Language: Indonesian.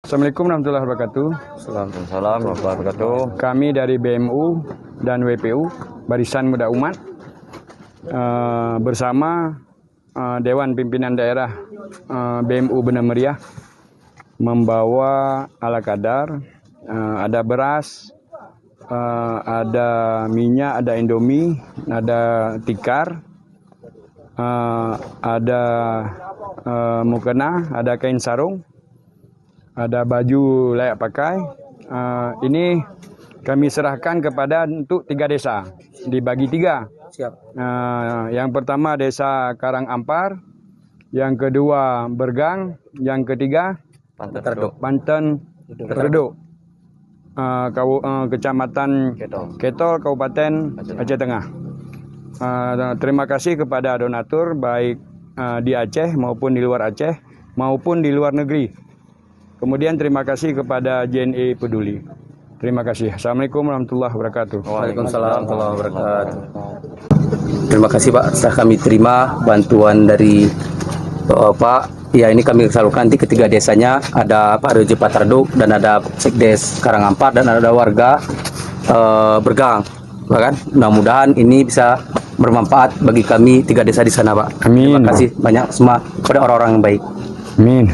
Assalamualaikum warahmatullahi wabarakatuh. Waalaikumsalam warahmatullahi wabarakatuh. Kami dari BMU dan WPU, Barisan Muda Umat, bersama Dewan Pimpinan Daerah BMU Benar Meriah membawa ala kadar, ada beras, ada minyak, ada Indomie, ada tikar, ada mukena, ada kain sarung, ada baju layak pakai. Ini kami serahkan kepada untuk 3 desa, dibagi 3. Siap. Yang pertama desa Karangampar, yang kedua Bergang, yang ketiga Panten Redok, Kecamatan Ketol, Kabupaten Aceh Tengah. Terima kasih kepada donatur baik di Aceh maupun di luar Aceh maupun di luar negeri. Kemudian terima kasih kepada JNE Peduli. Terima kasih. Assalamualaikum warahmatullahi wabarakatuh. Waalaikumsalam warahmatullahi wabarakatuh. Terima kasih Pak, setelah kami terima bantuan dari Pak. Ya, ini kami salurkan nanti ke 3 desanya. Ada Pak RJ Patarduk dan ada Sekdes Karangampar dan ada warga Bergang. Bahkan mudah-mudahan ini bisa bermanfaat bagi kami 3 desa di sana Pak. Amin. Terima kasih banyak semua kepada orang-orang yang baik. Amin.